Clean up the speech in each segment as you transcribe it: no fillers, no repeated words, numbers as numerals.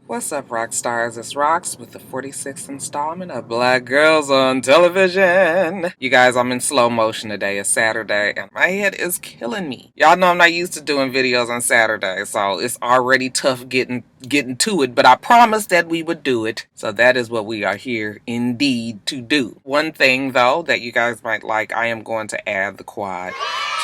What's up, Roxstars? It's Rox with the 46th installment of Black Girls on Television. You guys, I'm in slow motion today. It's Saturday, and my head is killing me. Y'all know I'm not used to doing videos on Saturday, so it's already tough getting to it, but I promised that we would do it. So that is what we are here indeed to do. One thing, though, that you guys might like, I am going to add the quad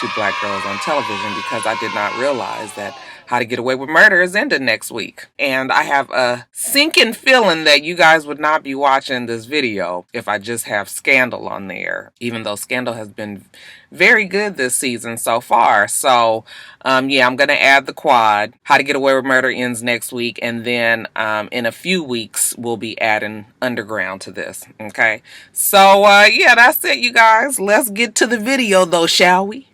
to Black Girls on Television because I did not realize that How to Get Away with Murder is ended next week. And I have a sinking feeling that you guys would not be watching this video if I just have Scandal on there, even though Scandal has been very good this season so far. So, yeah, I'm going to add the quad. How to Get Away with Murder ends next week. And then in a few weeks, we'll be adding Underground to this. Okay. So, yeah, that's it, you guys. Let's get to the video, though, shall we?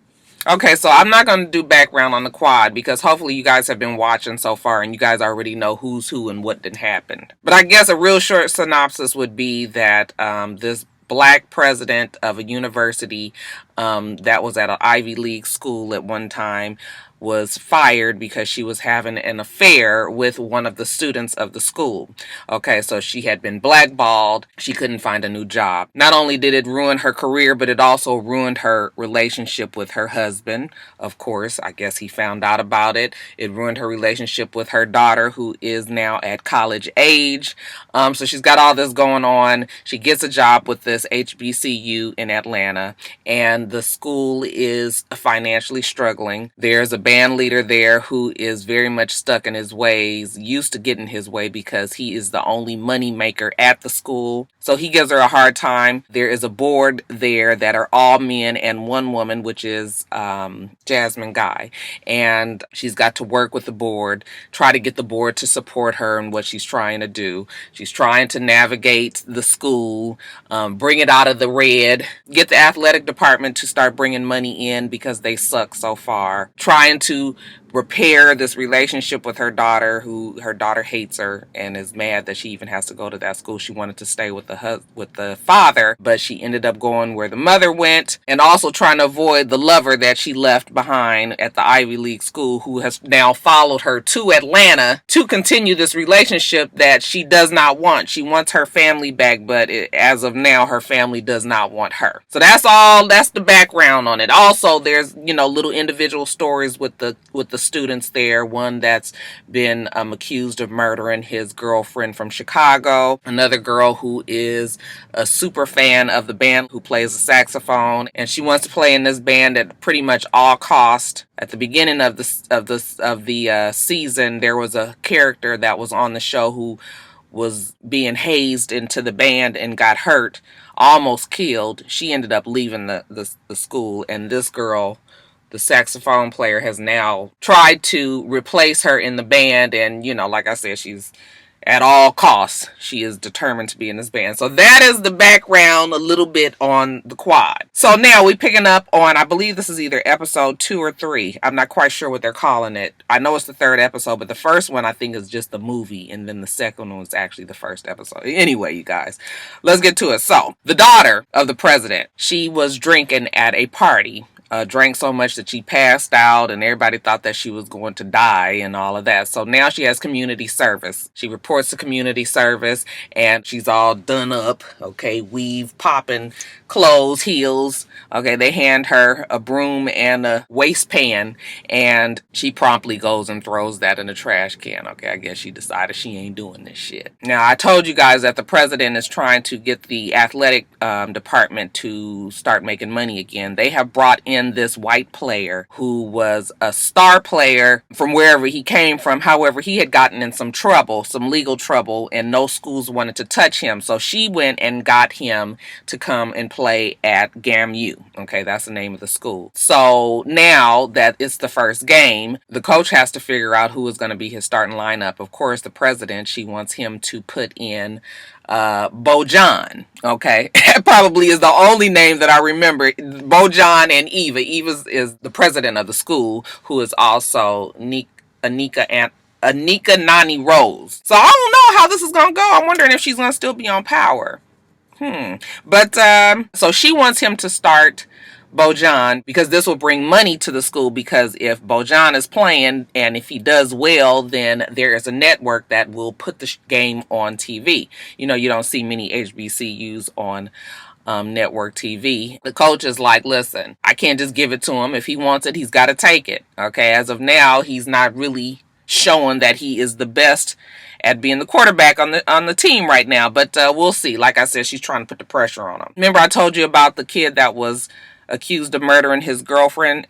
Okay, so I'm not going to do background on the quad because hopefully you guys have been watching so far and you guys already know who's who and what did happen. But I guess a real short synopsis would be that this black president of a university that was at an Ivy League school at one time was fired because she was having an affair with one of the students of the school. Okay, so she had been blackballed. She couldn't find a new job. Not only did it ruin her career, but it also ruined her relationship with her husband. Of course, I guess he found out about it. It ruined her relationship with her daughter, who is now at college age. So she's got all this going on. She gets a job with this HBCU in Atlanta, and the school is financially struggling. There's a band leader there who is very much stuck in his ways, used to getting his way because he is the only money maker at the school. So he gives her a hard time. There is a board there that are all men and one woman, which is Jasmine Guy. And she's got to work with the board, try to get the board to support her in what she's trying to do. She's trying to navigate the school, bring it out of the red, get the athletic department to start bringing money in because they suck so far, trying to repair this relationship with her daughter, who her daughter hates her and is mad that she even has to go to that school. She wanted to stay with the father, but she ended up going where the mother went, and also trying to avoid the lover that she left behind at the Ivy League school, who has now followed her to Atlanta to continue this relationship that she does not want. She wants her family back, but as of now, her family does not want her. So that's the background on it. Also, there's, little individual stories with the students there. One that's been accused of murdering his girlfriend from Chicago. Another girl who is a super fan of the band, who plays the saxophone, and she wants to play in this band at pretty much all cost. At the beginning of the season, there was a character that was on the show who was being hazed into the band and got hurt, almost killed. She ended up leaving the school, and this girl, the saxophone player, has now tried to replace her in the band. And, like I said, she's at all costs, she is determined to be in this band. So that is the background a little bit on the quad. So now we're picking up on, I believe this is either episode 2 or 3. I'm not quite sure what they're calling it. I know it's the 3rd episode, but the first one I think is just the movie, and then the second one was actually the first episode. Anyway, you guys, let's get to it. So the daughter of the president, she was drinking at a party. Drank so much that she passed out, and everybody thought that she was going to die and all of that. So now she has community service. She reports to community service, and she's all done up, okay, weave, popping, clothes, heels. Okay, they hand her a broom and a waistband, and she promptly goes and throws that in the trash can. Okay, I guess she decided she ain't doing this shit. Now, I told you guys that the president is trying to get the athletic department to start making money again. They have brought in this white player who was a star player from wherever he came from. However, he had gotten in some trouble, some legal trouble, and no schools wanted to touch him. So she went and got him to come and play at HTGAWM. Okay, that's the name of the school. So now that it's the first game, the coach has to figure out who is going to be his starting lineup. Of course, the president, she wants him to put in Bojan. Okay, that probably is the only name that I remember. Bojan and Eva. Eva is the president of the school, who is also Anika Nani Rose. So I don't know how this is gonna go. I'm wondering if she's gonna still be on Power. But so she wants him to start Bojan, because this will bring money to the school, because if Bojan is playing and if he does well, then there is a network that will put the game on TV. You know, you don't see many HBCUs on network TV. The coach is like, listen, I can't just give it to him. If he wants it, he's got to take it. Okay, as of now, he's not really showing that he is the best at being the quarterback on the team right now, but we'll see. Like I said, she's trying to put the pressure on him. Remember I told you about the kid that was accused of murdering his girlfriend?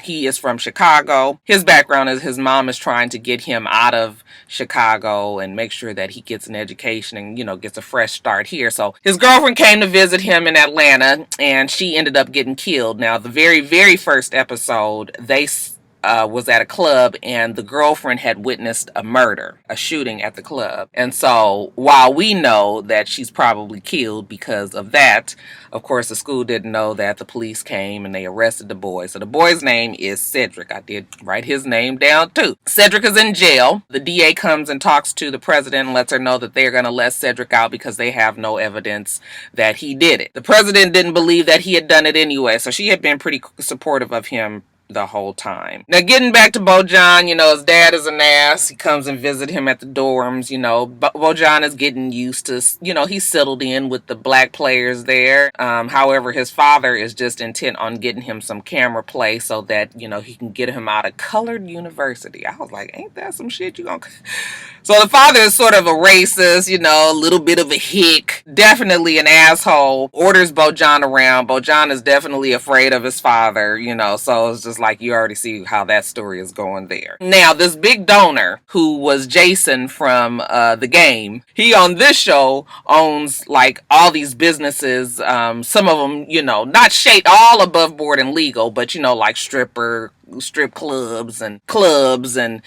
He is from Chicago. His background is his mom is trying to get him out of Chicago and make sure that he gets an education and, you know, gets a fresh start here. So his girlfriend came to visit him in Atlanta, and she ended up getting killed. Now, the very, very first episode, they was at a club, and the girlfriend had witnessed a murder, a shooting at the club. And so while we know that she's probably killed because of that, of course the school didn't know that the police came and they arrested the boy. So the boy's name is Cedric. I did write his name down too. Cedric is in jail. The DA comes and talks to the president and lets her know that they're going to let Cedric out because they have no evidence that he did it. The president didn't believe that he had done it anyway, so she had been pretty supportive of him the whole time. Now, getting back to Bojan, you know, his dad is an ass. He comes and visit him at the dorms, you know. Bojan is getting used to, you know, he's settled in with the black players there. However, his father is just intent on getting him some camera play so that, you know, he can get him out of colored university. I was like, ain't that some shit you gonna... So the father is sort of a racist, you know, a little bit of a hick, definitely an asshole, orders Bojan around. Bojan is definitely afraid of his father, you know, so it's just like you already see how that story is going there. Now, this big donor who was Jason from the game, he on this show owns like all these businesses, some of them, you know, not shaped all above board and legal, but, you know, like strip clubs and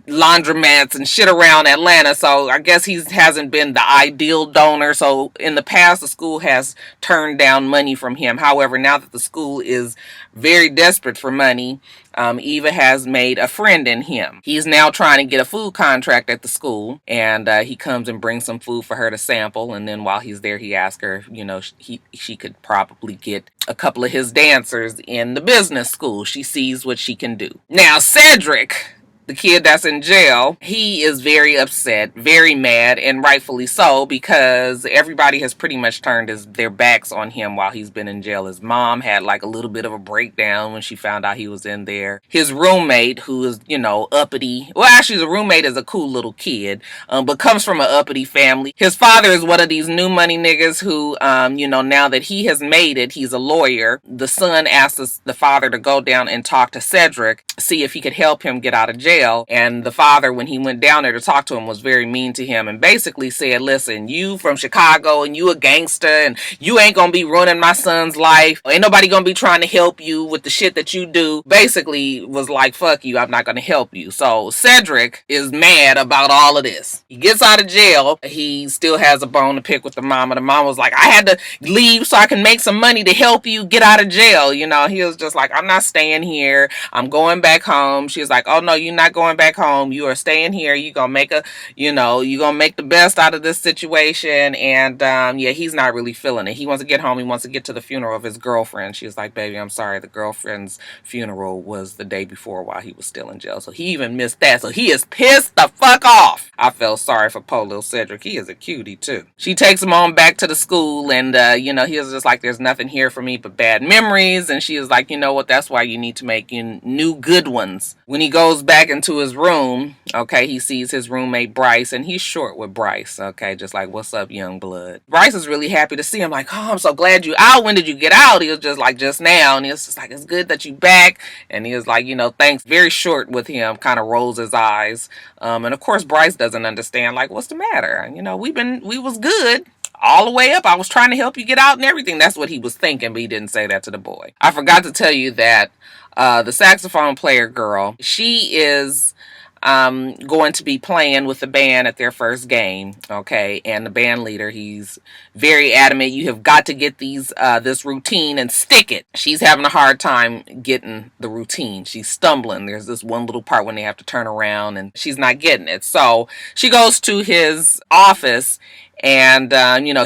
laundromats and shit around Atlanta. So I guess he hasn't been the ideal donor. So in the past, the school has turned down money from him. However, now that the school is very desperate for money, Eva has made a friend in him. He's now trying to get a food contract at the school, and he comes and brings some food for her to sample. And then while he's there, he asks her, you know, she could probably get a couple of his dancers in the business school. She sees what she can do. Now, Cedric, the kid that's in jail, he is very upset, very mad, and rightfully so, because everybody has pretty much turned their backs on him while he's been in jail. His mom had like a little bit of a breakdown when she found out he was in there. His roommate, who is, you know, uppity, well, actually the roommate is a cool little kid, but comes from an uppity family. His father is one of these new money niggas who, you know, now that he has made it, he's a lawyer. The son asks the father to go down and talk to Cedric, see if he could help him get out of jail. And the father, when he went down there to talk to him, was very mean to him and basically said, listen, you from Chicago and you a gangster and you ain't gonna be ruining my son's life. Ain't nobody gonna be trying to help you with the shit that you do. Basically was like, fuck you, I'm not gonna help you. So Cedric is mad about all of this. He gets out of jail. He still has a bone to pick with the mama. The mama was like, I had to leave so I can make some money to help you get out of jail. You know, he was just like, I'm not staying here. I'm going back home. She was like, oh no, you're not going back home. You are staying here. You're gonna make you're gonna make the best out of this situation. And yeah, he's not really feeling it. He wants to get home. He wants to get to the funeral of his girlfriend. She was like, baby, I'm sorry, the girlfriend's funeral was the day before while he was still in jail, so he even missed that. So he is pissed the fuck off. I felt sorry for poor little Cedric. He is a cutie too. She takes him on back to the school, and you know, he was just like, there's nothing here for me but bad memories. And she was like, you know what, that's why you need to make new good ones. When he goes back into his room, okay, he sees his roommate Bryce, and he's short with Bryce, okay, just like, what's up, young blood? Bryce is really happy to see him, like, oh, I'm so glad you out. When did you get out? He was just like, just now. And he was just like, it's good that you back. And he was like, you know, thanks. Very short with him, kind of rolls his eyes. And of course Bryce doesn't understand, like, what's the matter? You know, we was good all the way up. I was trying to help you get out and everything. That's what he was thinking, but he didn't say that to the boy. I forgot to tell you that the saxophone player girl, she is going to be playing with the band at their first game, okay? And the band leader, he's very adamant, you have got to get this routine and stick it. She's having a hard time getting the routine. She's stumbling. There's this one little part when they have to turn around and she's not getting it. So she goes to his office And,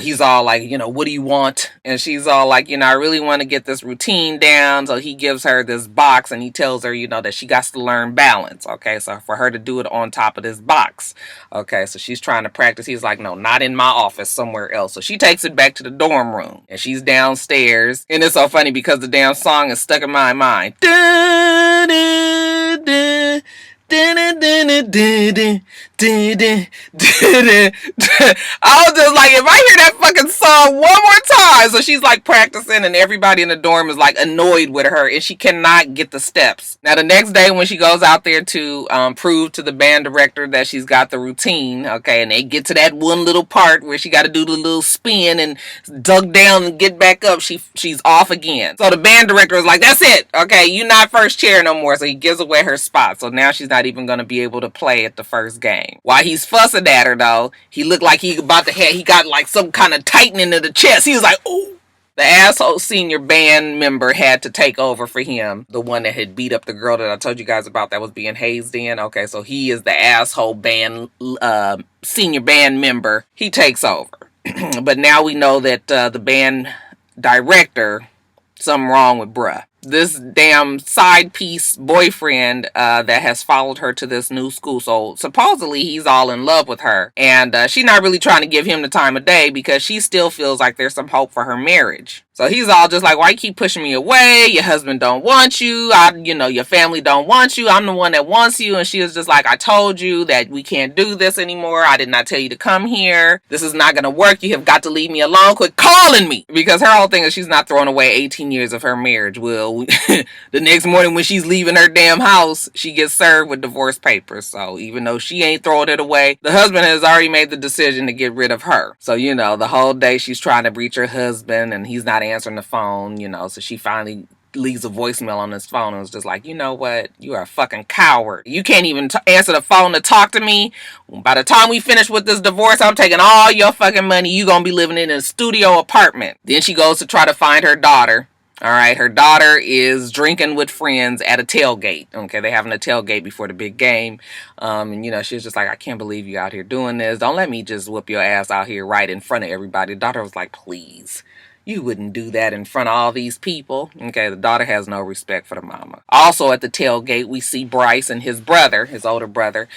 he's all like, what do you want? And she's all like, I really want to get this routine down. So he gives her this box and he tells her, that she got to learn balance. Okay. So for her to do it on top of this box. Okay. So she's trying to practice. He's like, no, not in my office, somewhere else. So she takes it back to the dorm room and she's downstairs. And it's so funny because the damn song is stuck in my mind. Da, da, da. I was just like, if I hear that fucking song one more time. So she's like practicing and everybody in the dorm is like annoyed with her and she cannot get the steps. Now the next day when she goes out there to prove to the band director that she's got the routine, okay, and they get to that one little part where she got to do the little spin and duck down and get back up, she's off again. So the band director is like, that's it, okay, you're not first chair no more. So he gives away her spot. So now she's not even going to be able to play at the first game. While he's fussing at her though, he looked like he got like some kind of tightening of the chest. He was like, ooh. The asshole senior band member had to take over for him. The one that had beat up the girl that I told you guys about that was being hazed in. Okay, so he is the asshole band senior band member. He takes over. But now we know that the band director, something wrong with bruh. This damn side piece boyfriend that has followed her to this new school. So supposedly he's all in love with her. And she's not really trying to give him the time of day because she still feels like there's some hope for her marriage. So he's all just like, why you keep pushing me away? Your husband don't want you. Your family don't want you. I'm the one that wants you. And she was just like, I told you that we can't do this anymore. I did not tell you to come here. This is not going to work. You have got to leave me alone. Quit calling me. Because her whole thing is she's not throwing away 18 years of her marriage. Well, the next morning when she's leaving her damn house, she gets served with divorce papers. So even though she ain't throwing it away, the husband has already made the decision to get rid of her. So, the whole day she's trying to reach her husband and he's not answering the phone, so she finally leaves a voicemail on his phone and was just like, you know what? You are a fucking coward. You can't even answer the phone to talk to me. By the time we finish with this divorce, I'm taking all your fucking money. You gonna be living in a studio apartment. Then she goes to try to find her daughter. All right, her daughter is drinking with friends at a tailgate. Okay, they're having a tailgate before the big game. And, she was just like, I can't believe you out here doing this. Don't let me just whoop your ass out here right in front of everybody. The daughter was like, please. You wouldn't do that in front of all these people. Okay, the daughter has no respect for the mama. Also at the tailgate, we see Bryce and his brother, his older brother.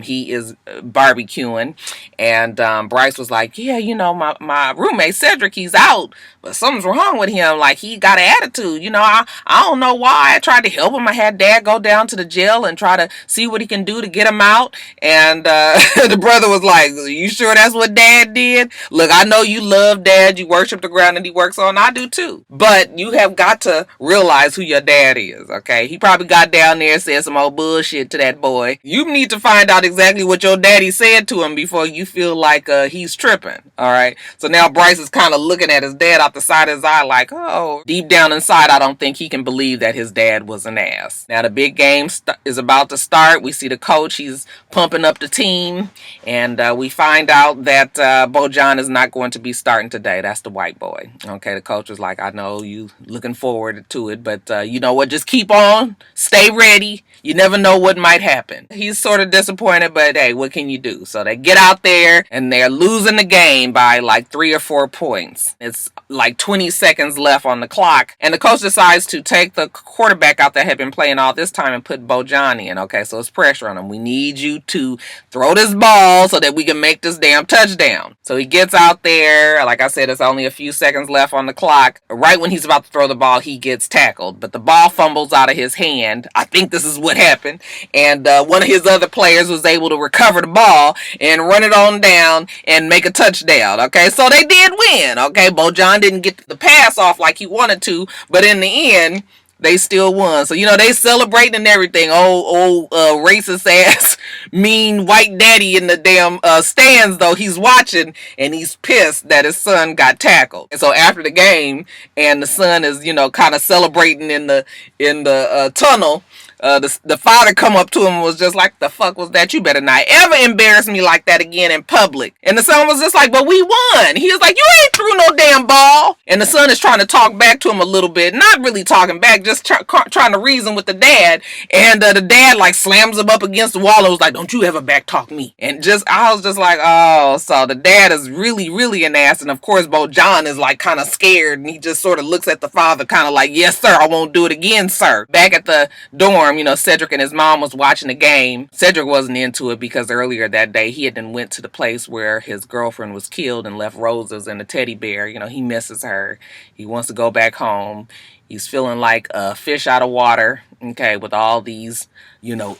He is barbecuing. And Bryce was like, yeah, my roommate Cedric, he's out. But something's wrong with him. Like, he got an attitude. I don't know why. I tried to help him. I had Dad go down to the jail and try to see what he can do to get him out. And the brother was like, you sure that's what Dad did? Look, I know you love Dad. You worship the ground that he works on. I do too. But you have got to realize who your dad is, okay? He probably got down there and said some old bullshit to that boy. You need to find out exactly what your daddy said to him before you feel like he's tripping, all right? So now Bryce is kind of looking at his dad out the side of his eye like, oh, deep down inside, I don't think he can believe that his dad was an ass. Now the big game is about to start. We see the coach. He's pumping up the team. And we find out that Bojan is not going to be starting today. That's the white boy. Okay, the coach was like, I know you looking forward to it, but you know what? Just keep on. Stay ready. You never know what might happen. He's sort of disappointed, but hey, what can you do? So they get out there and they're losing the game by like 3 or 4 points. It's like 20 seconds left on the clock. And the coach decides to take the quarterback out that had been playing all this time and put Bojan in. Okay, so it's pressure on him. We need you to throw this ball so that we can make this damn touchdown. So he gets out there. Like I said, it's only a few seconds left on the clock. Right when he's about to throw the ball, he gets tackled. But the ball fumbles out of his hand. I think this is what happened. And one of his other players was able to recover the ball and run it on down and make a touchdown. Okay, so they did win. Okay, Bojan didn't get the pass off like he wanted to, but in the end, they still won. So, they celebrating and everything. Racist ass, mean white daddy in the damn stands, though. He's watching and he's pissed that his son got tackled. And so after the game, and the son is, kind of celebrating in the tunnel, The father come up to him and was just like, the fuck was that? You better not ever embarrass me like that again in public. And the son was just like, but we won. He was like, you ain't threw no damn ball. And the son is trying to talk back to him a little bit, not really talking back, just trying to reason with the dad. And the dad like slams him up against the wall and was like, don't you ever back talk me. And I was just like, oh, so the dad is really, really an ass. And of course, Bo John is like kind of scared, and he just sort of looks at the father kind of like, yes, sir, I won't do it again, sir. Back at the dorm, Cedric and his mom was watching the game. Cedric wasn't into it because earlier that day he had then went to the place where his girlfriend was killed and left roses and a teddy bear. He misses her. He wants to go back home. He's feeling like a fish out of water, okay, with all these,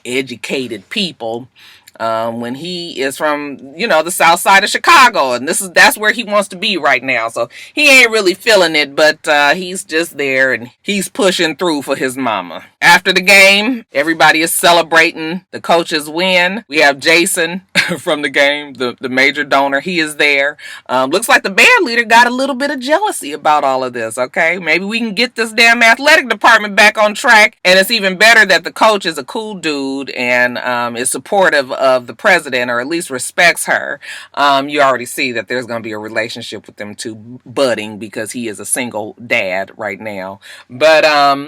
educated people. When he is from, the south side of Chicago, and that's where he wants to be right now. So he ain't really feeling it, but he's just there and he's pushing through for his mama. After the game, everybody is celebrating the coaches win. We have Jason from the game, the major donor. He is there. Looks like the band leader got a little bit of jealousy about all of this, okay? Maybe we can get this damn athletic department back on track. And it's even better that the coach is a cool dude and is supportive of the president, or at least respects her. You already see that there's going to be a relationship with them two budding because he is a single dad right now. But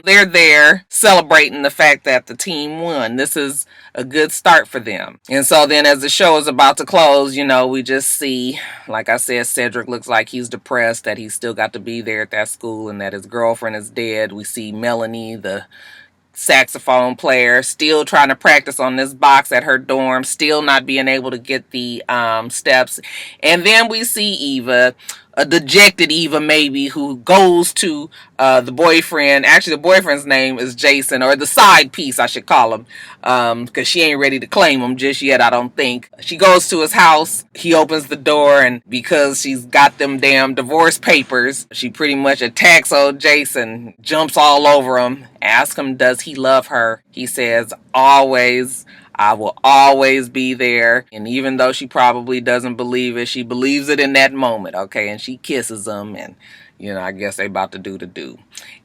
they're there celebrating the fact that the team won. This is a good start for them. And so then as the show is about to close, we just see, like I said, Cedric looks like he's depressed that he's still got to be there at that school and that his girlfriend is dead. We see Melanie, the saxophone player, still trying to practice on this box at her dorm, still not being able to get the steps. And then we see Eva, a dejected Eva maybe, who goes to the boyfriend. Actually, the boyfriend's name is Jason, or the side piece I should call him, because she ain't ready to claim him just yet, I don't think. She goes to his house. He opens the door, and because she's got them damn divorce papers, she pretty much attacks old Jason, jumps all over him, asks him does he love her. He says, always. I will always be there. And even though she probably doesn't believe it, she believes it in that moment, okay? And she kisses him, and, I guess they about to do the do.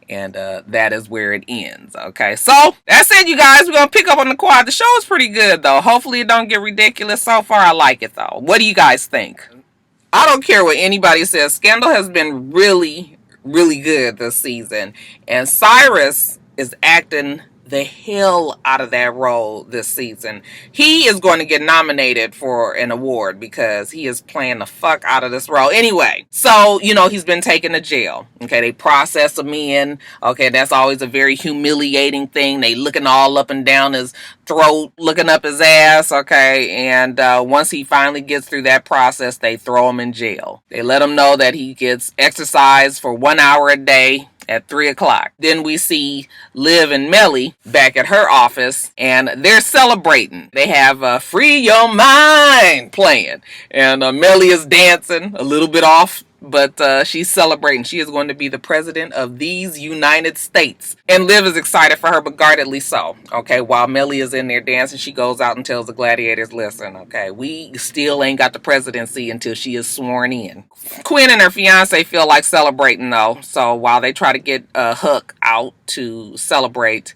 And that is where it ends, okay? So, that's it, you guys. We're going to pick up on the quad. The show is pretty good, though. Hopefully it don't get ridiculous. So far, I like it, though. What do you guys think? I don't care what anybody says. Scandal has been really, really good this season. And Cyrus is acting the hell out of that role this season. He is going to get nominated for an award because he is playing the fuck out of this role. Anyway, so, he's been taken to jail. Okay, they process him in. Okay, that's always a very humiliating thing. They looking all up and down his throat, looking up his ass. Okay, and once he finally gets through that process, they throw him in jail. They let him know that he gets exercise for 1 hour a day at 3 o'clock. Then we see Liv and Melly back at her office, and they're celebrating. They have Free Your Mind playing, and Melly is dancing a little bit off, but she's celebrating. She is going to be the president of these United States. And Liv is excited for her, but guardedly so. Okay, while Melly is in there dancing, she goes out and tells the gladiators, listen, okay, we still ain't got the presidency until she is sworn in. Quinn and her fiance feel like celebrating, though. So while they try to get Huck out to celebrate,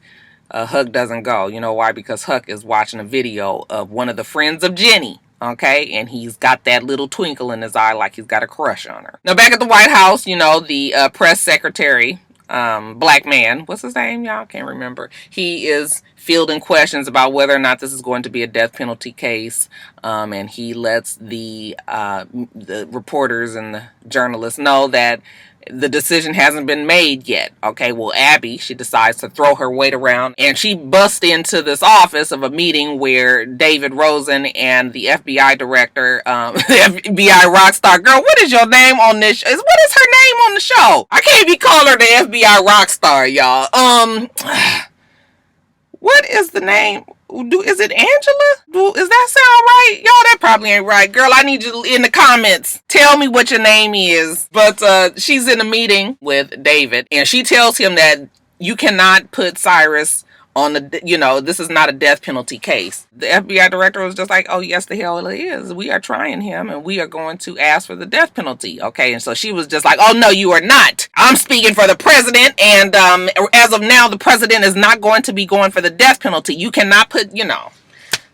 Huck doesn't go. You know why? Because Huck is watching a video of one of the friends of Jenny. Okay, and he's got that little twinkle in his eye like he's got a crush on her. Now, back at the White House, the press secretary, black man, what's his name, y'all? Can't remember. He is fielding questions about whether or not this is going to be a death penalty case, and he lets the reporters and the journalists know that the decision hasn't been made yet. Okay, well, Abby, she decides to throw her weight around, and she busts into this office of a meeting where David Rosen and the FBI director, the FBI Rockstar girl, what is your name on this? What is her name on the show? I can't be calling her the FBI Rockstar, y'all. What is the name? Is it Angela? Is that sound right? Y'all, that probably ain't right. Girl, I need you in the comments. Tell me what your name is. But she's in a meeting with David, and she tells him that you cannot put Cyrus on the, this is not a death penalty case. The FBI director was just like, oh, yes, the hell it is. We are trying him and we are going to ask for the death penalty. Okay. And so she was just like, oh, no, you are not. I'm speaking for the president. And as of now, the president is not going to be going for the death penalty. You cannot put,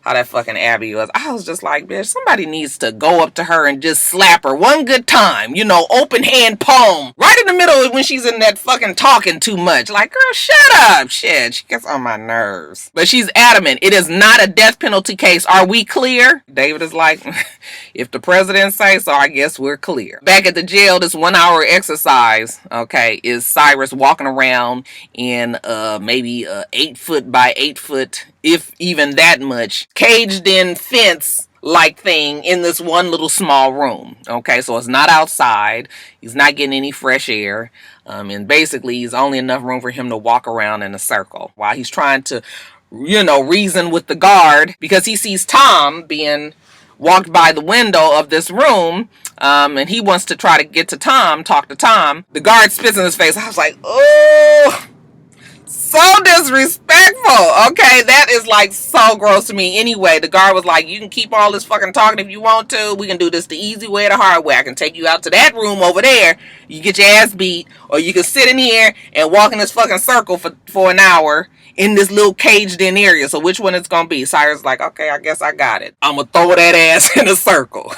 how that fucking Abby was. I was just like, bitch, somebody needs to go up to her and just slap her one good time. Open hand palm. Right in the middle when she's in that fucking talking too much. Like, girl, shut up. Shit, she gets on my nerves. But she's adamant. It is not a death penalty case. Are we clear? David is like, if the president says so, I guess we're clear. Back at the jail, this 1 hour exercise, okay, is Cyrus walking around in maybe 8 foot by 8 foot, if even that much, caged in fence like thing in this one little small room. Okay, so it's not outside. He's not getting any fresh air. And basically, he's only enough room for him to walk around in a circle while he's trying to, reason with the guard, because he sees Tom being walked by the window of this room, and he wants to try to get to Tom, talk to Tom. The guard spits in his face. I was like, oh, so disrespectful. Okay, that is like so gross to me. Anyway, the guard was like, you can keep all this fucking talking if you want to. We can do this the easy way or the hard way. I can take you out to that room over there. You get your ass beat, or you can sit in here and walk in this fucking circle for an hour in this little caged in area. So which one it's gonna be? Cyrus is like, okay, I guess I got it. I'm gonna throw that ass in a circle.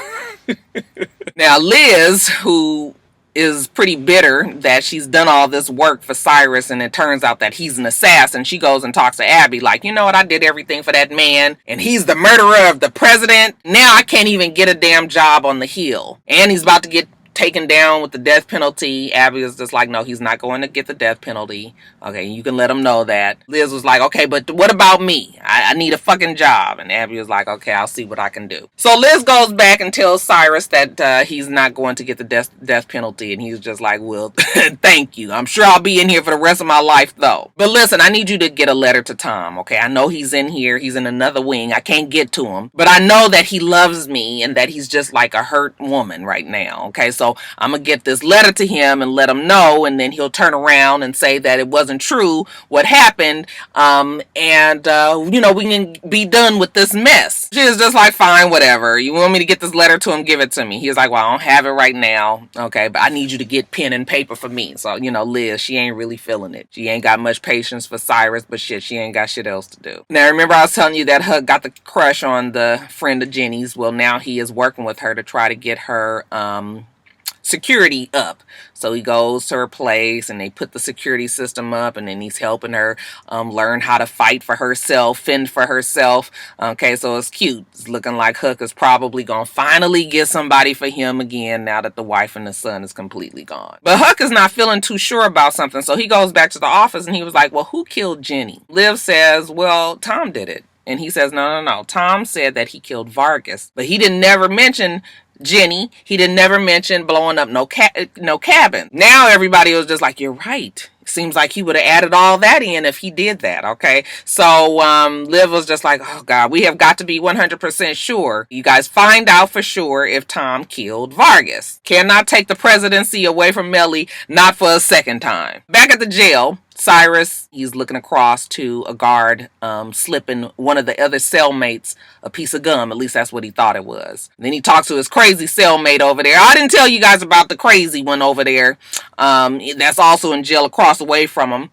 Now Liz, who is pretty bitter that she's done all this work for Cyrus and it turns out that he's an assassin, she goes and talks to Abby like, you know what, I did everything for that man and he's the murderer of the president. Now I can't even get a damn job on the Hill. And he's about to get taken down with the death penalty. Abby was just like, no, he's not going to get the death penalty. Okay, you can let him know that. Liz was like, okay, but what about me? I need a fucking job. And Abby was like, okay, I'll see what I can do. So Liz goes back and tells Cyrus that he's not going to get the death penalty. And he's just like, well, thank you. I'm sure I'll be in here for the rest of my life, though. But listen, I need you to get a letter to Tom, okay? I know he's in here. He's in another wing. I can't get to him. But I know that he loves me and that he's just like a hurt woman right now, okay? So I'm going to get this letter to him and let him know, and then he'll turn around and say that it wasn't true what happened, and we can be done with this mess. She was just like, fine, whatever. You want me to get this letter to him? Give it to me. He was like, well, I don't have it right now, okay, but I need you to get pen and paper for me. So, Liz, she ain't really feeling it. She ain't got much patience for Cyrus, but shit, she ain't got shit else to do. Now, remember I was telling you that Huck got the crush on the friend of Jenny's? Well, now he is working with her to try to get her, security up. So he goes to her place and they put the security system up, and then he's helping her learn how to fight for herself, fend for herself. Okay, so it's cute. It's looking like Huck is probably gonna finally get somebody for him again now that the wife and the son is completely gone. But Huck is not feeling too sure about something, so he goes back to the office and he was like, well, who killed Jenny? Liv says, well, Tom did it. And he says, no. Tom said that he killed Vargas, but he didn't never mention Jenny. He didn't never mention blowing up no cabin. Now everybody was just like, you're right. Seems like he would have added all that in if he did that, okay? So Liv was just like, oh God, we have got to be 100% sure. You guys find out for sure if Tom killed Vargas. Cannot take the presidency away from Melly, not for a second time. Back at the jail, Cyrus, he's looking across to a guard slipping one of the other cellmates a piece of gum. At least that's what he thought it was. And then he talks to his crazy cellmate over there. I didn't tell you guys about the crazy one over there. That's also in jail across the way from him.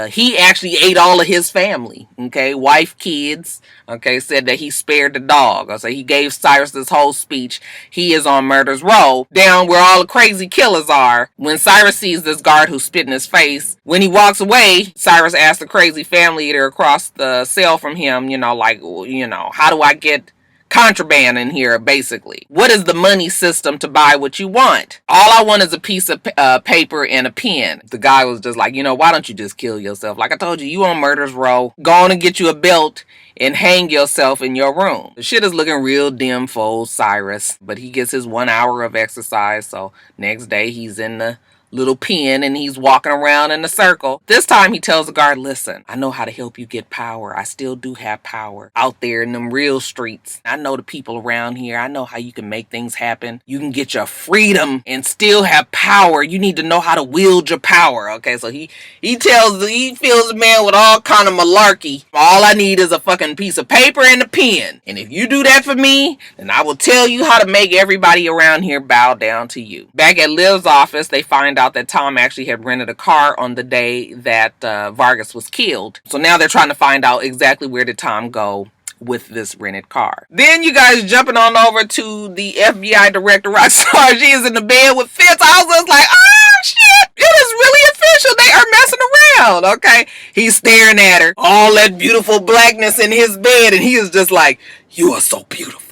He actually ate all of his family, okay, wife, kids, okay, said that he spared the dog. So he gave Cyrus this whole speech. He is on murder's row, down where all the crazy killers are. When Cyrus sees this guard who's spit in his face, when he walks away, Cyrus asks the crazy family eater across the cell from him, how do I get contraband in here, basically? What is the money system to buy what you want? All I want is a piece of paper and a pen. The guy was just like, why don't you just kill yourself? Like I told you, you on murder's row. Go on and get you a belt and hang yourself in your room. The shit is looking real dim for old Cyrus, but he gets his 1 hour of exercise, so next day he's in the little pen and he's walking around in a circle. This time he tells the guard, listen, I know how to help you get power. I still do have power out there in them real streets. I know the people around here. I know how you can make things happen. You can get your freedom and still have power. You need to know how to wield your power. Okay, so he fills the man with all kind of malarkey. All I need is a fucking piece of paper and a pen. And if you do that for me, then I will tell you how to make everybody around here bow down to you. Back at Liv's office, they find out that Tom actually had rented a car on the day that Vargas was killed. So now they're trying to find out exactly where did Tom go with this rented car. Then you guys jumping on over to the FBI director, Roxstars. She is in the bed with Fitz. I was just like, oh shit, it is really official. They are messing around, okay? He's staring at her, all that beautiful blackness in his bed, and he is just like, you are so beautiful.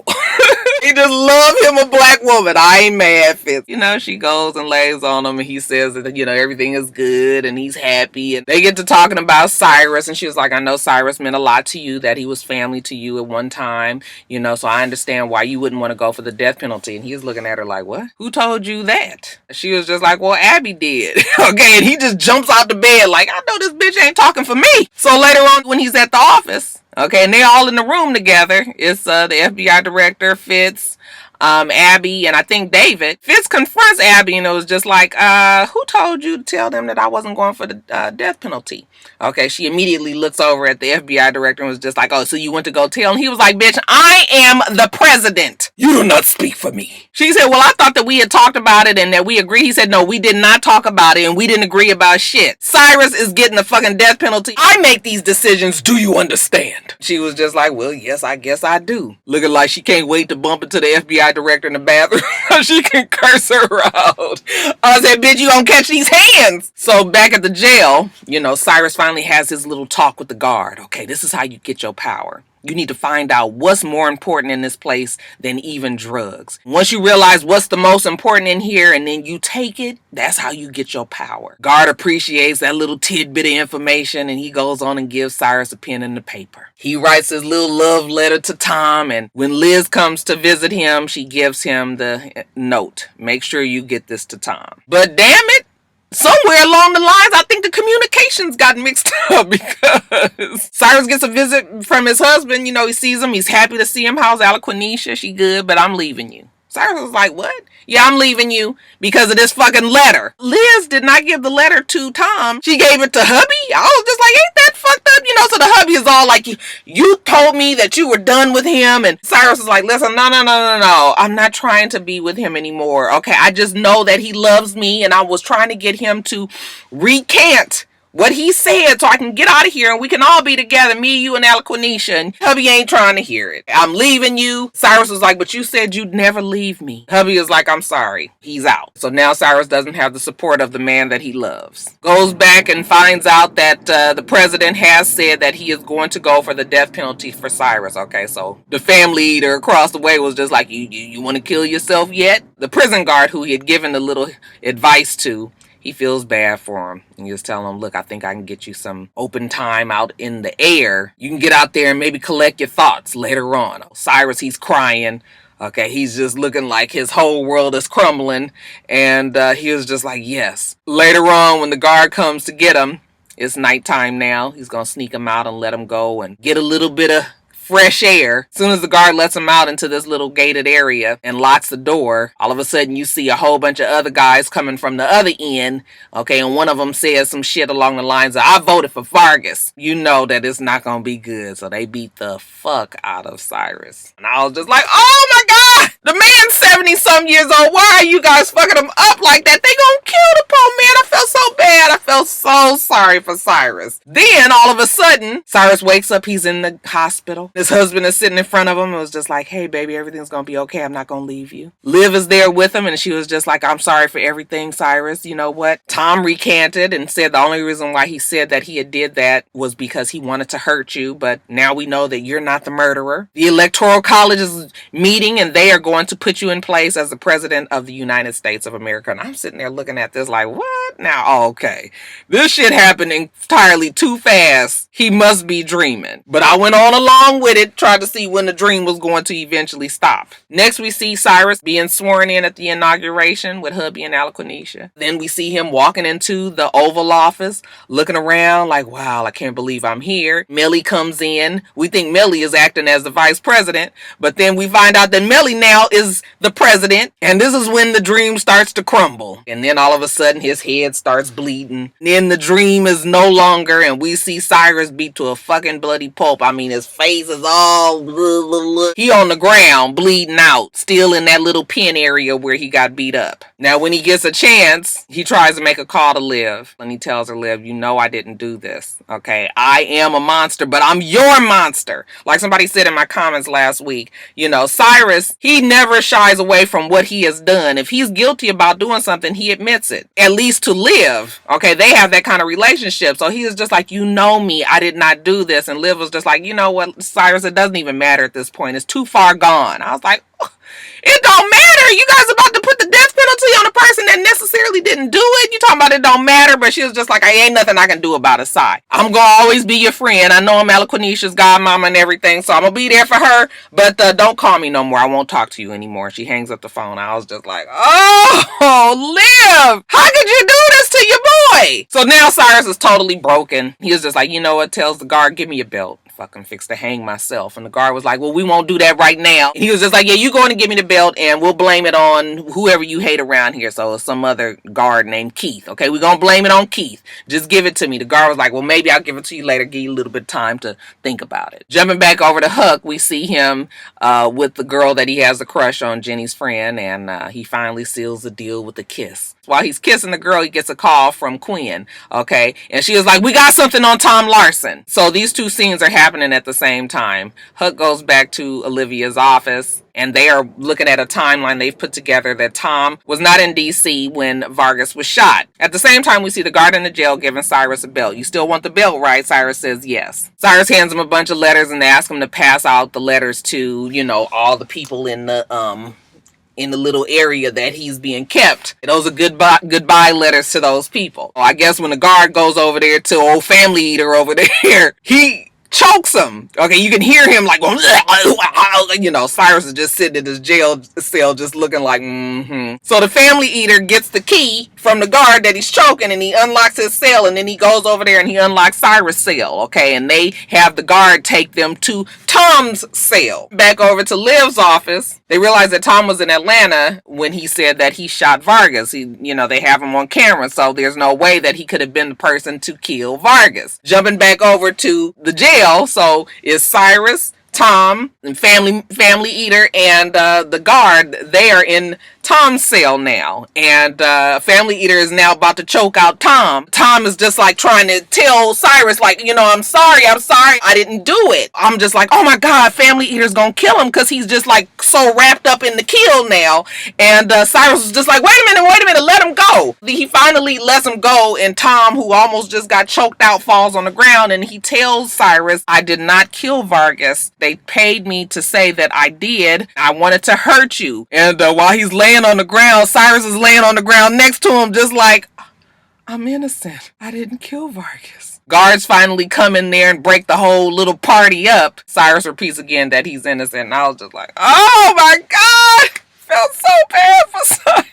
He just love him a black woman. I ain't mad, Fitz. You know, she goes and lays on him and he says that, you know, everything is good and he's happy. And they get to talking about Cyrus and she was like, I know Cyrus meant a lot to you, that he was family to you at one time, you know, so I understand why you wouldn't want to go for the death penalty. And he's looking at her like, what? Who told you that? She was just like, well, Abby did. Okay, and he just jumps out the bed like, I know this bitch ain't talking for me. So later on when he's at the office, okay, and they're all in the room together. It's the FBI director, Fitz, Abby, and I think David. Fitz confronts Abby and it was just like, who told you to tell them that I wasn't going for the death penalty? Okay, she immediately looks over at the FBI director and was just like, oh, so you went to go tell him? He was like, bitch, I am the president. You do not speak for me. She said, well, I thought that we had talked about it and that we agreed. He said, no, we did not talk about it and we didn't agree about shit. Cyrus is getting the fucking death penalty. I make these decisions. Do you understand? She was just like, well, yes, I guess I do. Looking like she can't wait to bump into the FBI director in the bathroom so she can curse her out. I said, bitch, you gonna catch these hands. So back at the jail, you know, Cyrus finally has his little talk with the guard. Okay, this is how you get your power. You need to find out what's more important in this place than even drugs. Once you realize what's the most important in here and then you take it, that's how you get your power. Guard appreciates that little tidbit of information and he goes on and gives Cyrus a pen and the paper. He writes his little love letter to Tom, and when Liz comes to visit him, she gives him the note. Make sure you get this to Tom. But damn it, somewhere along the lines, I think the communications got mixed up because Cyrus gets a visit from his husband. You know, he sees him. He's happy to see him. How's Quenisha? She good, but I'm leaving you. Cyrus was like, what? Yeah, I'm leaving you because of this fucking letter. Liz did not give the letter to Tom. She gave it to hubby. I was just like, ain't that fucked up? You know, so the hubby is all like, you told me that you were done with him. And Cyrus is like, listen, no. I'm not trying to be with him anymore. Okay, I just know that he loves me and I was trying to get him to recant what he said so I can get out of here and we can all be together, me, you, and Quenisha. And hubby ain't trying to hear it. I'm leaving you. Cyrus was like, but you said you'd never leave me. Hubby is like, I'm sorry. He's out. So now Cyrus doesn't have the support of the man that he loves. Goes back and finds out that the president has said that he is going to go for the death penalty for Cyrus. Okay, so the family leader across the way was just like, you want to kill yourself yet? The prison guard who he had given the little advice to, he feels bad for him. And just tell him, look, I think I can get you some open time out in the air. You can get out there and maybe collect your thoughts later on. Cyrus, he's crying. Okay, he's just looking like his whole world is crumbling. And he was just like, yes. Later on, when the guard comes to get him, it's nighttime now. He's going to sneak him out and let him go and get a little bit of fresh air. As soon as the guard lets him out into this little gated area and locks the door, all of a sudden you see a whole bunch of other guys coming from the other end. Okay, and one of them says some shit along the lines of, I voted for Vargas. You know that it's not gonna be good. So they beat the fuck out of Cyrus. And I was just like, oh my god! The man's 70-some years old. Why are you guys fucking him up like that? They gonna kill the poor man. I felt so bad. I felt so sorry for Cyrus. Then all of a sudden, Cyrus wakes up. He's in the hospital. His husband is sitting in front of him and was just like, hey, baby, everything's going to be okay. I'm not going to leave you. Liv is there with him and she was just like, I'm sorry for everything, Cyrus. You know what? Tom recanted and said the only reason why he said that he had did that was because he wanted to hurt you. But now we know that you're not the murderer. The Electoral College is meeting and they are going to put you in place as the president of the United States of America. And I'm sitting there looking at this like, what? Now, oh, okay. This shit happened entirely too fast. He must be dreaming. But I went on along with it, tried to see when the dream was going to eventually stop. Next, we see Cyrus being sworn in at the inauguration with hubby and Alaquanisha. Then we see him walking into the Oval Office, looking around like, wow, I can't believe I'm here. Millie comes in. We think Millie is acting as the vice president, but then we find out that Millie now is the president, and this is when the dream starts to crumble. And then all of a sudden his head starts bleeding. Then the dream is no longer, and we see Cyrus beat to a fucking bloody pulp. I mean, his face is all blah, blah, blah. He on the ground bleeding out, still in that little pen area where he got beat up. Now when he gets a chance, he tries to make a call to Liv, and he tells her, Liv, you know I didn't do this, okay? I am a monster, but I'm your monster. Like somebody said in my comments last week, you know, Cyrus, he never shies away from what he has done. If he's guilty about doing something, he admits it, at least to Liv. Okay, they have that kind of relationship. So he is just like, you know me, I did not do this. And Liv was just like, you know what, Cyrus, it doesn't even matter at this point. It's too far gone. I was like, it don't matter. You guys about to put the death penalty on a person that necessarily didn't do it. You talking about it don't matter, but she was just like, I ain't nothing I can do about it, Cy. I'm gonna always be your friend. I know I'm Alaquanisha's godmama and everything, so I'm gonna be there for her, but don't call me no more. I won't talk to you anymore. She hangs up the phone. I was just like, oh, Liv, how could you do this to your boy? So now Cyrus is totally broken. He was just like, you know what, tells the guard, give me a belt. Fucking fix to hang myself. And the guard was like, well, we won't do that right now. And he was just like, yeah, you go in and give me the belt and we'll blame it on whoever you hate around here. So some other guard named Keith. Okay, we're gonna blame it on Keith. Just give it to me. The guard was like, well, maybe I'll give it to you later. Give you a little bit of time to think about it. Jumping back over to Huck, we see him with the girl that he has a crush on, Jenny's friend, and he finally seals the deal with a kiss. While he's kissing the girl, he gets a call from Quinn, okay? And she was like, we got something on Tom Larson. So these two scenes are happening at the same time. Huck goes back to Olivia's office, and they are looking at a timeline they've put together that Tom was not in D.C. when Vargas was shot. At the same time, we see the guard in the jail giving Cyrus a belt. You still want the belt, right? Cyrus says yes. Cyrus hands him a bunch of letters, and they ask him to pass out the letters to, you know, all the people in the little area that he's being kept. Those are goodbye letters to those people. I guess when the guard goes over there to old family eater over there, he chokes him. Okay, you can hear him like, you know, Cyrus is just sitting in his jail cell just looking like, So the family eater gets the key from the guard that he's choking, and he unlocks his cell, and then he goes over there and he unlocks Cyrus' cell, okay, and they have the guard take them to Tom's cell. Back over to Liv's office, they realize that Tom was in Atlanta when he said that he shot Vargas. They have him on camera, so there's no way that he could have been the person to kill Vargas. Jumping back over to the jail, so is Cyrus, Tom, and family eater, and the guard. They are in Tom's cell now, and family eater is now about to choke out Tom. Tom is just like trying to tell Cyrus, like, you know, I'm sorry, I didn't do it. I'm just like, oh my god, family eater's gonna kill him, because he's just like so wrapped up in the kill now. And Cyrus was just like, wait a minute, let him go. He finally lets him go, and Tom, who almost just got choked out, falls on the ground, and he tells Cyrus, I did not kill Vargas. They paid me to say that I did. I wanted to hurt you. And while he's laying on the ground, Cyrus is laying on the ground next to him, just like, I'm innocent. I didn't kill Vargas. Guards finally come in there and break the whole little party up. Cyrus repeats again that he's innocent, and I was just like, oh my god! Felt so bad for Cyrus.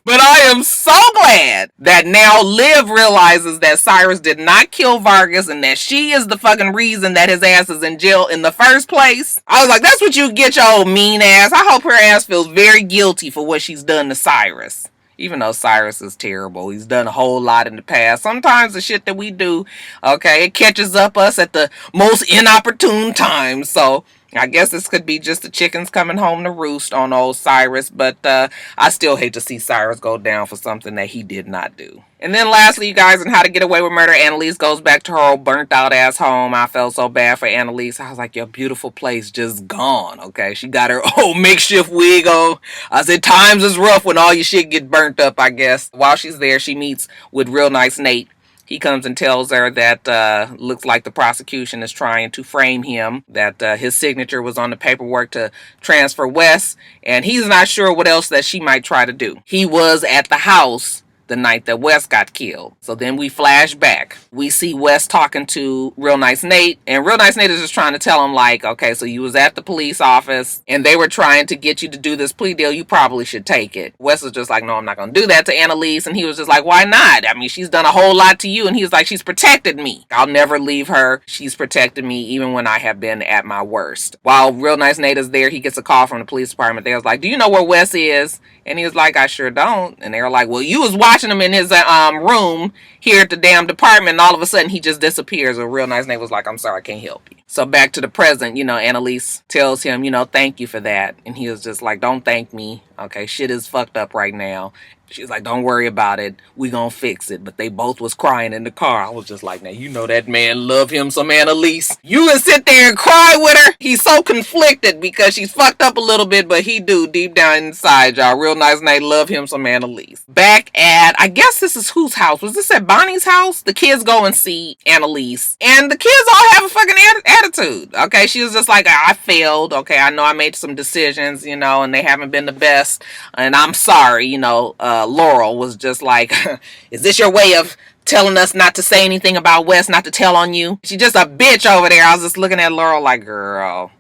But I am so glad that now Liv realizes that Cyrus did not kill Vargas, and that she is the fucking reason that his ass is in jail in the first place. I was like, that's what you get, your old mean ass. I hope her ass feels very guilty for what she's done to Cyrus. Even though Cyrus is terrible. He's done a whole lot in the past. Sometimes the shit that we do, okay, it catches up us at the most inopportune times. So I guess this could be just the chickens coming home to roost on old Cyrus, but I still hate to see Cyrus go down for something that he did not do. And then lastly, you guys, in How to Get Away with Murder, Annalise goes back to her old burnt out ass home. I felt so bad for Annalise. I was like, your beautiful place just gone, okay? She got her old makeshift wig on. I said, times is rough when all your shit get burnt up, I guess. While she's there, she meets with real nice Nate. He comes and tells her that looks like the prosecution is trying to frame him, that his signature was on the paperwork to transfer Wes, and he's not sure what else that she might try to do. He was at the house the night that Wes got killed. So then we flash back. We see Wes talking to Real Nice Nate, and Real Nice Nate is just trying to tell him, like, okay, so you was at the police office and they were trying to get you to do this plea deal. You probably should take it. Wes was just like, no, I'm not going to do that to Annalise. And he was just like, why not? I mean, she's done a whole lot to you. And he was like, she's protected me. I'll never leave her. She's protected me even when I have been at my worst. While Real Nice Nate is there, he gets a call from the police department. They was like, do you know where Wes is? And he was like, I sure don't. And they were like, well, you was watching him in his room here at the damn department, and all of a sudden he just disappears. A Real Nice Nate was like, I'm sorry, I can't help you. So back to the present, Annalise tells him, thank you for that. And he was just like, don't thank me. Okay, shit is fucked up right now. She's like, don't worry about it. We gonna fix it. But they both was crying in the car. I was just like, now that man love him some Annalise. You can sit there and cry with her. He's so conflicted because she's fucked up a little bit, but he do deep down inside, y'all. Real Nice Nate love him some Annalise. Back at, I guess this is whose house? Was this at Bonnie's house? The kids go and see Annalise. And the kids all have a fucking attitude. Okay, she was just like, I failed. Okay, I know I made some decisions, and they haven't been the best. And I'm sorry, Laurel was just like, is this your way of telling us not to say anything about Wes, not to tell on you? She's just a bitch over there. I was just looking at Laurel like, girl,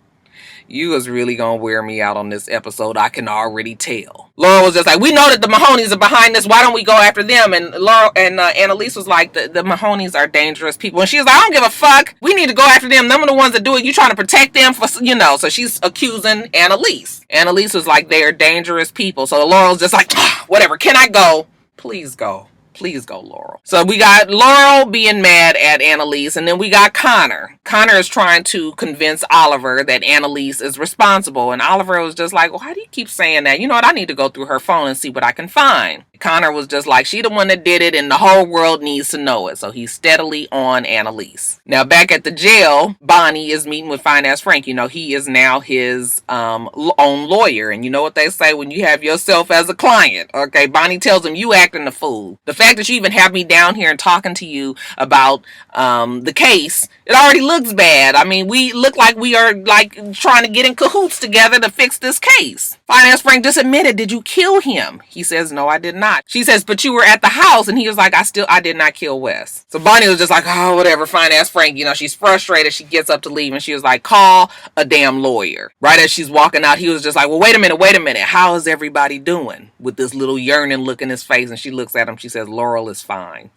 you was really gonna wear me out on this episode. I can already tell. Laurel was just like, we know that the Mahonies are behind this. Why don't we go after them? And Laurel and Annalise was like, the Mahonies are dangerous people. And she was like, I don't give a fuck. We need to go after them. Them are the ones that do it. You trying to protect them for, So she's accusing Annalise. Annalise was like, they are dangerous people. So Laurel's just like, whatever. Can I go? Please go. Please go, Laurel. So we got Laurel being mad at Annalise, and then we got Connor. Connor is trying to convince Oliver that Annalise is responsible, and Oliver was just like, why do you keep saying that? You know what? I need to go through her phone and see what I can find. Connor was just like, she the one that did it, and the whole world needs to know it. So he's steadily on Annalise. Now, back at the jail, Bonnie is meeting with Fine Ass Frank. He is now his own lawyer, and you know what they say when you have yourself as a client. Okay, Bonnie tells him, you acting a fool. The fact that you even have me down here and talking to you about the case, it already looks bad. I mean, we look like we are like trying to get in cahoots together to fix this case. Fine Ass Frank just admitted, did you kill him? He says, no, I did not. She says, but you were at the house. And he was like, I did not kill Wes. So Bonnie was just like, oh, whatever, Fine Ass Frank. She's frustrated. She gets up to leave and she was like, call a damn lawyer. Right as she's walking out, he was just like, well, wait a minute. How is everybody doing? With this little yearning look in his face. And she looks at him. She says, Laurel is fine.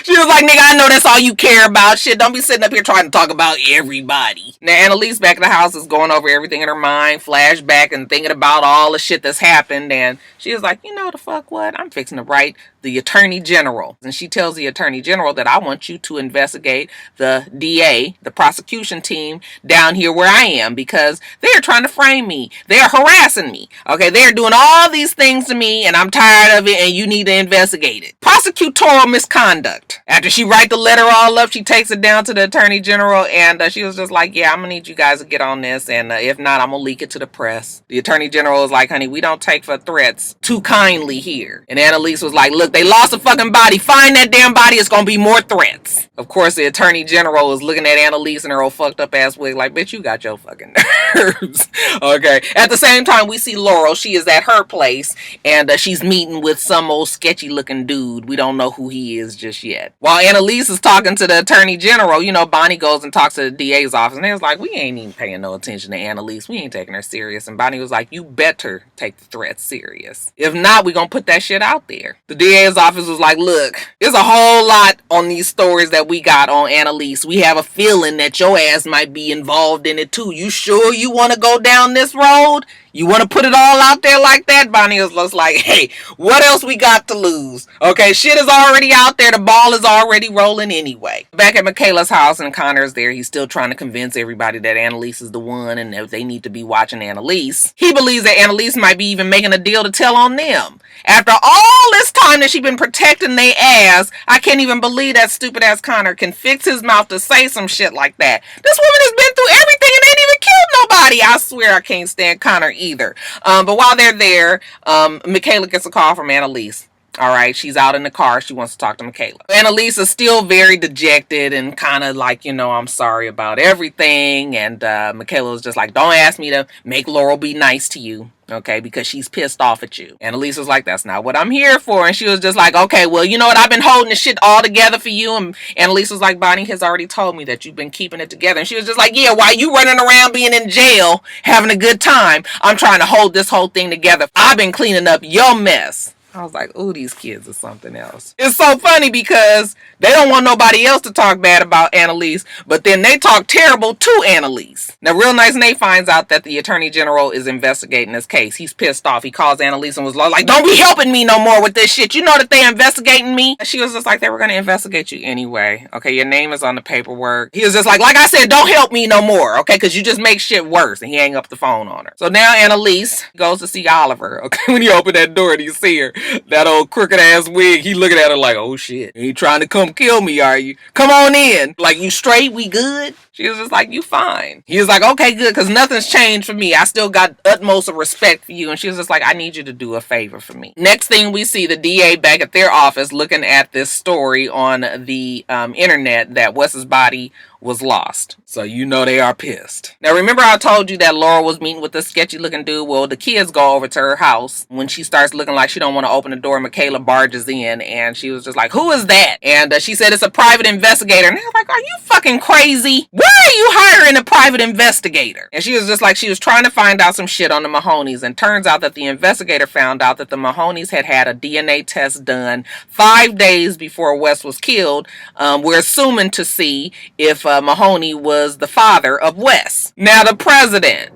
She was like, nigga, I know that's all you care about. Shit, don't be sitting up here trying to talk about everybody. Now, Annalise back in the house is going over everything in her mind, flashback and thinking about all the shit that's happened. And she was like, the fuck what? I'm fixing to write the Attorney General. And she tells the Attorney General that I want you to investigate the DA, the prosecution team down here where I am, because they are trying to frame me. They are harassing me. Okay, they are doing all these things to me and I'm tired of it and you need to investigate it. Prosecutorial misconduct. After she write the letter all up, she takes it down to the Attorney General and she was just like, yeah, I'm gonna need you guys to get on this, and if not, I'm gonna leak it to the press. The Attorney General was like, honey, we don't take for threats too kindly here. And Annalise was like, look, they lost a fucking body. Find that damn body. It's gonna be more threats. Of course, the Attorney General was looking at Annalise and her old fucked up ass wig like, bitch, you got your fucking nerves. Okay. At the same time, we see Laurel. She is at her place and she's meeting with some old sketchy looking dude. We don't know who he is just yet. While Annalise is talking to the Attorney General, Bonnie goes and talks to the DA's office and they was like, we ain't even paying no attention to Annalise. We ain't taking her serious. And Bonnie was like, you better take the threat serious. If not, we gonna put that shit out there. The DA's office was like, look, there's a whole lot on these stories that we got on Annalise. We have a feeling that your ass might be involved in it too. You sure you want to go down this road? You want to put it all out there like that? Bonnie was just like, hey, what else we got to lose? Okay, shit is already out there. The ball is already rolling anyway. Back at Michaela's house and Connor's there, he's still trying to convince everybody that Annalise is the one and that they need to be watching Annalise. He believes that Annalise might be even making a deal to tell on them. After all this time that she's been protecting their ass, I can't even believe that stupid ass Connor can fix his mouth to say some shit like that. This woman has been through everything and ain't even killed nobody. I swear I can't stand Connor either. But while they're there, Michaela gets a call from Annalise. All right, she's out in the car. She wants to talk to Michaela. Annalise is still very dejected and kind of like, I'm sorry about everything. And Michaela was just like, don't ask me to make Laurel be nice to you, okay, because she's pissed off at you. Annalise was like, that's not what I'm here for. And she was just like, okay, well, you know what? I've been holding this shit all together for you. And Annalise was like, Bonnie has already told me that you've been keeping it together. And she was just like, yeah, while you running around being in jail, having a good time, I'm trying to hold this whole thing together. I've been cleaning up your mess. I was like, ooh, these kids are something else. It's so funny because they don't want nobody else to talk bad about Annalise, but then they talk terrible to Annalise. Now, Real Nice Nate finds out that the Attorney General is investigating this case. He's pissed off. He calls Annalise and was like, don't be helping me no more with this shit. You know that they're investigating me? And she was just like, they were going to investigate you anyway. Okay, your name is on the paperwork. He was just like I said, don't help me no more, okay, because you just make shit worse. And he hang up the phone on her. So now Annalise goes to see Oliver, okay? When you open that door and you see her, that old crooked ass wig, he looking at her like, oh shit, you trying to come kill me, are you? Come on in. Like, you straight? We good? She was just like, you fine. He was like, okay, good, because nothing's changed for me. I still got utmost of respect for you. And she was just like, I need you to do a favor for me. Next thing we see the DA back at their office looking at this story on the internet that Wes's body was lost. So you know they are pissed. Now remember I told you that Laura was meeting with this sketchy looking dude? Well, the kids go over to her house. When she starts looking like she don't want to open the door, Michaela barges in and she was just like, who is that? And she said it's a private investigator. And I was like, are you fucking crazy? Why are you hiring a private investigator? And she was just like, she was trying to find out some shit on the Mahoneys, and turns out that the investigator found out that the Mahoneys had a DNA test done 5 days before Wes was killed. We're assuming to see if Mahoney was the father of Wes. Now the president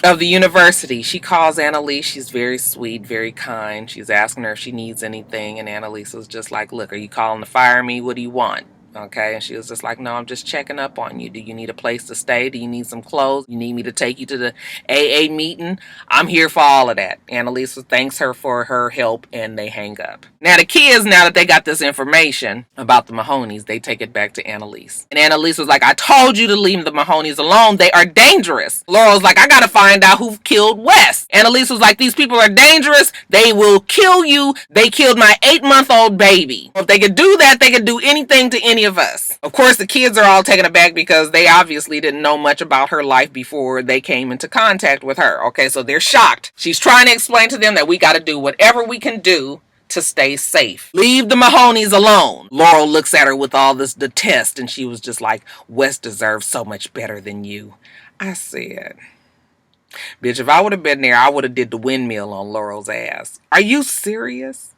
of the university, she calls Annalise. She's very sweet, very kind. She's asking her if she needs anything, and Annalise was just like, look, are you calling to fire me? What do you want? Okay, and she was just like, no, I'm just checking up on you. Do you need a place to stay? Do you need some clothes? You need me to take you to the AA meeting? I'm here for all of that. Annalise thanks her for her help, and they hang up. Now the kids, now that they got this information about the Mahoneys, they take it back to Annalise. And Annalise was like, I told you to leave the Mahoneys alone. They are dangerous. Laurel's like, I gotta find out who killed Wes. Annalise was like, these people are dangerous. They will kill you. They killed my 8-month-old baby. If they could do that, they could do anything to any of us. Of course, the kids are all taken aback because they obviously didn't know much about her life before they came into contact with her. Okay, so they're shocked. She's trying to explain to them that we got to do whatever we can do to stay safe. Leave the Mahoneys alone. Laurel looks at her with all this detest, and she was just like, Wes deserves so much better than you. I said, bitch, if I would have been there, I would have did the windmill on Laurel's ass. Are you serious?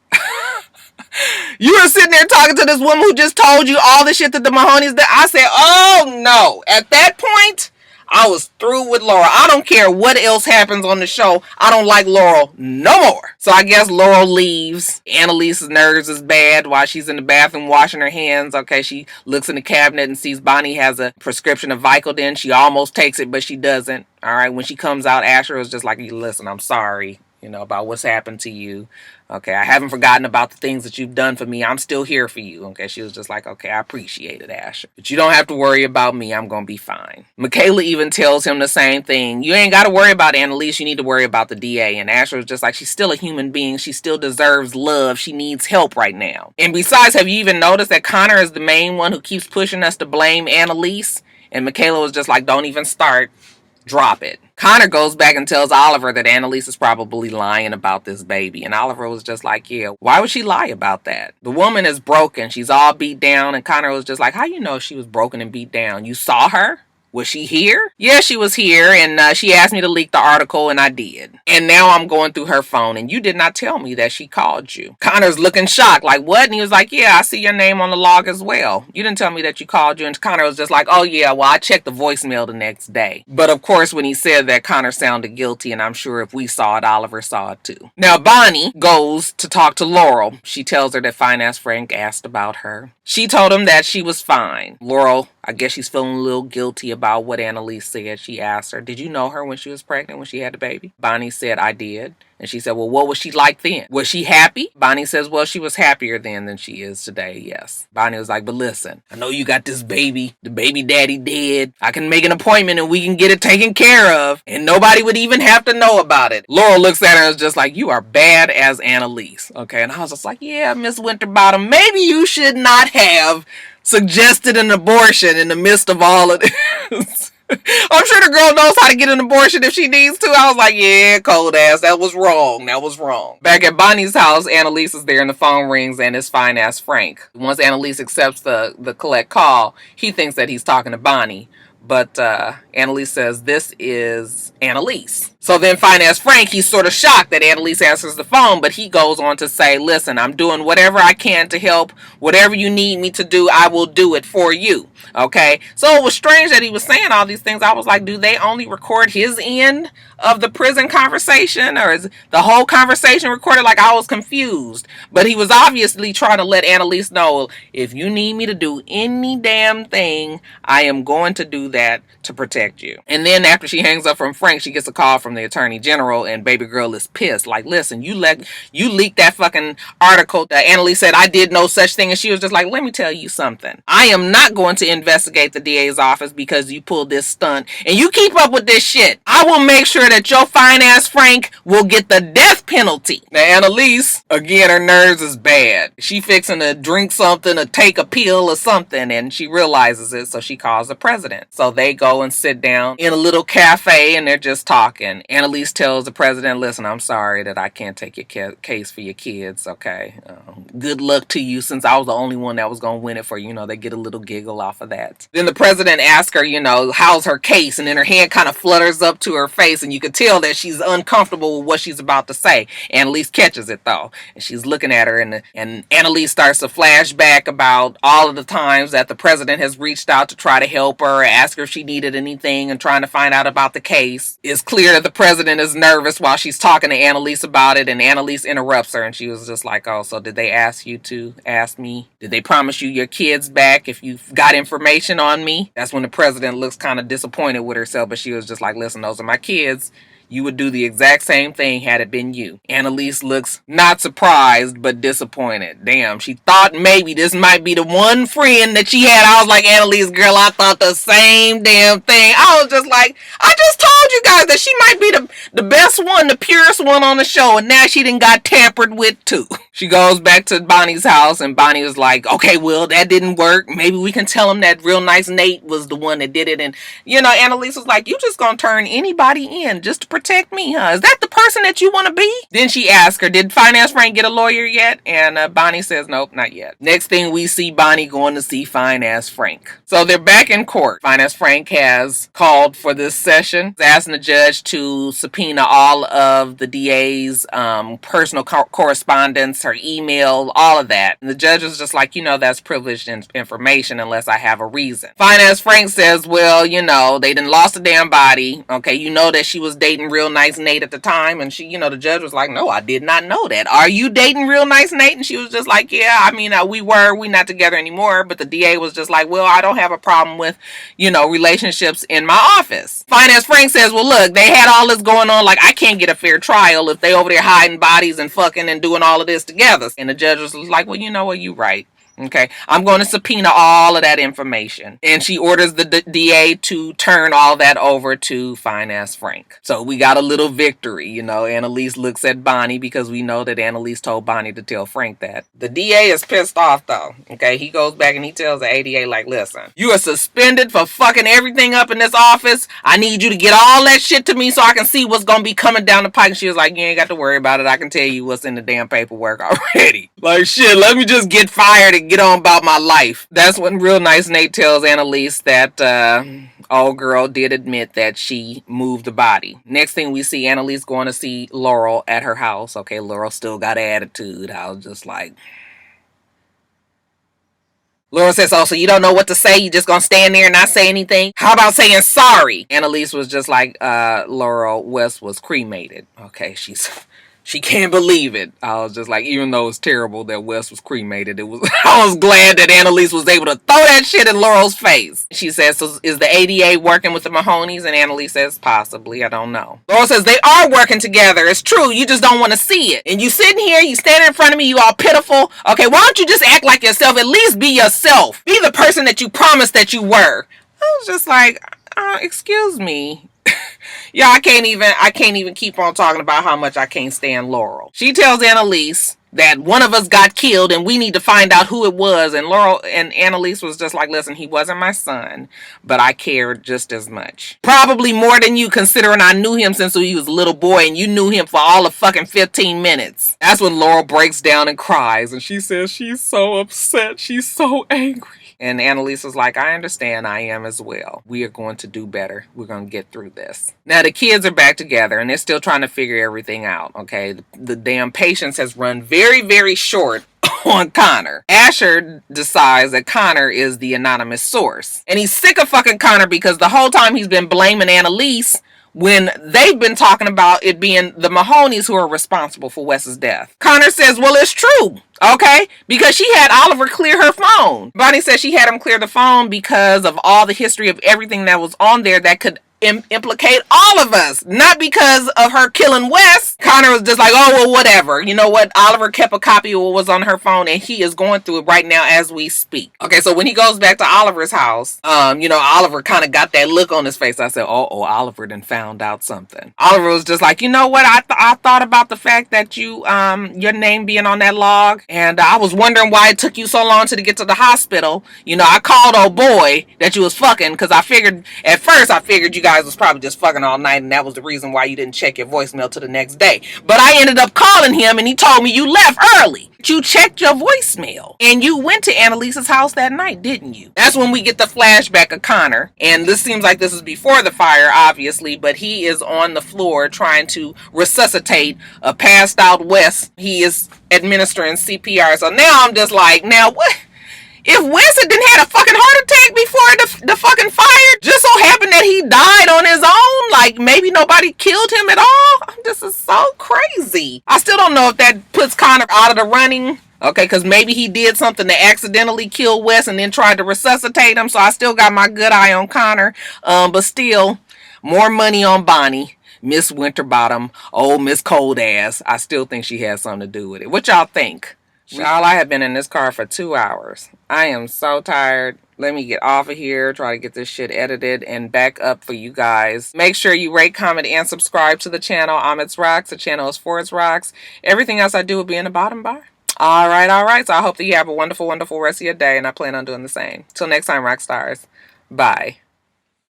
You were sitting there talking to this woman who just told you all the shit that the Mahoneys did. I said, oh no. At that point, I was through with Laurel. I don't care what else happens on the show. I don't like Laurel no more. So I guess Laurel leaves. Annalise's nerves is bad while she's in the bathroom washing her hands. Okay, she looks in the cabinet and sees Bonnie has a prescription of Vicodin. She almost takes it, but she doesn't. All right, when she comes out, Asher was just like, listen, I'm sorry, about what's happened to you. Okay, I haven't forgotten about the things that you've done for me. I'm still here for you. Okay, she was just like, okay, I appreciate it, Asher. But you don't have to worry about me. I'm going to be fine. Michaela even tells him the same thing. You ain't got to worry about Annalise. You need to worry about the DA. And Asher was just like, she's still a human being. She still deserves love. She needs help right now. And besides, have you even noticed that Connor is the main one who keeps pushing us to blame Annalise? And Michaela was just like, don't even start. Drop it. Connor goes back and tells Oliver that Annalise is probably lying about this baby. And Oliver was just like, yeah, why would she lie about that? The woman is broken. She's all beat down. And Connor was just like, how you know she was broken and beat down? You saw her? Was she here? Yeah, she was here, and she asked me to leak the article, and I did. And now I'm going through her phone, and you did not tell me that she called you. Connor's looking shocked, like, what? And he was like, yeah, I see your name on the log as well. You didn't tell me that you called you. And Connor was just like, oh, yeah, well, I checked the voicemail the next day. But, of course, when he said that, Connor sounded guilty, and I'm sure if we saw it, Oliver saw it, too. Now, Bonnie goes to talk to Laurel. She tells her that Finance Frank asked about her. She told him that she was fine. Laurel, I guess she's feeling a little guilty about what Annalise said. She asked her, did you know her when she was pregnant, when she had the baby? Bonnie said, I did. And she said, well, what was she like then? Was she happy? Bonnie says, well, she was happier then than she is today, yes. Bonnie was like, but listen, I know you got this baby. The baby daddy dead. I can make an appointment and we can get it taken care of. And nobody would even have to know about it. Laurel looks at her and is just like, you are bad as Annalise. Okay, and I was just like, yeah, Miss Winterbottom, maybe you should not have suggested an abortion in the midst of all of this. I'm sure the girl knows how to get an abortion if she needs to. I was like, yeah, cold ass. That was wrong. That was wrong. Back at Bonnie's house, Annalise is there and the phone rings and it's fine ass Frank. Once Annalise accepts the collect call, he thinks that he's talking to Bonnie. But Annalise says, this is Annalise. So then fine as Frank, he's sort of shocked that Annalise answers the phone, but he goes on to say, listen, I'm doing whatever I can to help. Whatever you need me to do, I will do it for you. Okay? So it was strange that he was saying all these things. I was like, do they only record his end of the prison conversation, or is the whole conversation recorded? Like, I was confused. But he was obviously trying to let Annalise know, if you need me to do any damn thing, I am going to do that to protect you. And then after she hangs up from Frank, she gets a call from the attorney general, and baby girl is pissed. Like, listen, you leaked that fucking article that Annalise said I did no such thing. And she was just like, let me tell you something. I am not going to investigate the DA's office because you pulled this stunt and you keep up with this shit. I will make sure that your fine ass Frank will get the death penalty. Now Annalise, again, her nerves is bad. She fixing to drink something or take a pill or something, and she realizes it, so she calls the president. So they go and sit down in a little cafe and they're just talking. Annalise tells the president, listen, I'm sorry that I can't take your case for your kids, okay? Good luck to you, since I was the only one that was going to win it for you. You know, they get a little giggle off of that. Then the president asks her, you know, how's her case? And then her hand kind of flutters up to her face, and you can tell that she's uncomfortable with what she's about to say. Annalise catches it, though. And she's looking at her, and Annalise starts to flash back about all of the times that the president has reached out to try to help her, ask her if she needed anything, and trying to find out about the case. It's clear that the president is nervous while she's talking to Annalise about it, and Annalise interrupts her, and she was just like, oh, so did they ask you to ask me? Did they promise you your kids back if you've got information on me? That's when the president looks kind of disappointed with herself, but she was just like, listen, those are my kids. You would do the exact same thing had it been you. Annalise looks not surprised, but disappointed. Damn, she thought maybe this might be the one friend that she had. I was like, Annalise, girl, I thought the same damn thing. I was just like, I just told you guys that she might be the best one, the purest one on the show, and now she done got tampered with too. She goes back to Bonnie's house, and Bonnie was like, okay, well, that didn't work. Maybe we can tell him that real nice Nate was the one that did it. And, you know, Annalise was like, you just gonna turn anybody in just to protect me, huh? Is that the person that you want to be? Then she asked her, did Finance Frank get a lawyer yet? And Bonnie says, nope, not yet. Next thing we see Bonnie going to see Finance Frank. So they're back in court. Finance Frank has called for this session, asking the judge to subpoena all of the DA's personal correspondence, her email, all of that. And the judge was just like, you know, that's privileged information unless I have a reason. Finance Frank says, well, you know, they done lost a damn body. Okay, you know that she was dating real nice Nate at the time, and she, you know, the judge was like, no, I did not know that. Are you dating real nice Nate? And she was just like, yeah, I mean, we're not together anymore. But the DA was just like, well, I don't have a problem with, you know, relationships in my office. Finance Frank says, well, look, they had all this going on. Like, I can't get a fair trial if they over there hiding bodies and fucking and doing all of this together. And the judge was like, well, you know what, you right. Okay, I'm going to subpoena all of that information. And she orders the DA to turn all that over to Finance Frank. So we got a little victory. You know, Annalise looks at Bonnie because we know that Annalise told Bonnie to tell Frank that. The DA is pissed off though. Okay, he goes back and he tells the ADA, like, listen, you are suspended for fucking everything up in this office. I need you to get all that shit to me so I can see what's going to be coming down the pike. And she was like, you ain't got to worry about it. I can tell you what's in the damn paperwork already. Like, shit, let me just get fired and get on about my life. That's when real nice Nate tells Annalise that old girl did admit that she moved the body. Next thing we see Annalise going to see Laurel at her house. Okay, Laurel still got an attitude. I was just like... Laurel says, oh, so you don't know what to say? You just gonna stand there and not say anything? How about saying sorry? Annalise was just like, Laurel, West was cremated. Okay, she's She can't believe it. I was just like, even though it's terrible that Wes was cremated, I was glad that Annalise was able to throw that shit in Laurel's face. She says, so is the ADA working with the Mahonies? And Annalise says, possibly. I don't know. Laurel says, they are working together. It's true. You just don't want to see it. And you sitting here, you standing in front of me, you all pitiful. Okay, why don't you just act like yourself? At least be yourself. Be the person that you promised that you were. I was just like, excuse me. Yeah, I can't even keep on talking about how much I can't stand Laurel. She tells Annalise that one of us got killed and we need to find out who it was. And Laurel and Annalise was just like, listen, he wasn't my son, but I cared just as much. Probably more than you, considering I knew him since he was a little boy and you knew him for all of fucking 15 minutes. That's when Laurel breaks down and cries and she says she's so upset. She's so angry. And Annalise was like, I understand, I am as well. We are going to do better. We're going to get through this. Now, the kids are back together, and they're still trying to figure everything out, okay? The damn patience has run very, very short on Connor. Asher decides that Connor is the anonymous source. And he's sick of fucking Connor because the whole time he's been blaming Annalise when they've been talking about it being the Mahonies who are responsible for Wes's death. Connor says, well, it's true. Okay, because she had Oliver clear her phone. Bonnie says she had him clear the phone because of all the history of everything that was on there that could implicate all of us, not because of her killing Wes. Connor was just like, oh, well, whatever. You know what? Oliver kept a copy of what was on her phone, and he is going through it right now as we speak. Okay, so when he goes back to Oliver's house, Oliver kind of got that look on his face. I said, oh, Oliver done found out something. Oliver was just like, you know what? I thought about the fact that your name being on that log, and I was wondering why it took you so long to get to the hospital. I called old boy that you was fucking because at first I figured you guys was probably just fucking all night and that was the reason why you didn't check your voicemail till the next day. But I ended up calling him and he told me you left early. You checked your voicemail and you went to Annalise's house that night, didn't you? That's when we get the flashback of Connor. And this seems like this is before the fire, obviously, but he is on the floor trying to resuscitate a passed out Wes. He is administering CPR. So now I'm just like, now what? If Wes didn't have a fucking heart attack before the fucking fire, just so happened that he died on his own, like maybe nobody killed him at all. This is so crazy. I still don't know if that puts Connor out of the running. Okay, because maybe he did something to accidentally kill Wes and then tried to resuscitate him. So I still got my good eye on Connor. But still, more money on Bonnie. Miss Winterbottom, old Miss Cold Ass. I still think she has something to do with it. What y'all think? Y'all, I have been in this car for 2 hours. I am so tired. Let me get off of here, try to get this shit edited and back up for you guys. Make sure you rate, comment, and subscribe to the channel. I'm itsrox. The channel is for itsrox. Everything else I do will be in the bottom bar. All right. So I hope that you have a wonderful, wonderful rest of your day, and I plan on doing the same. Till next time, Roxstars. Bye.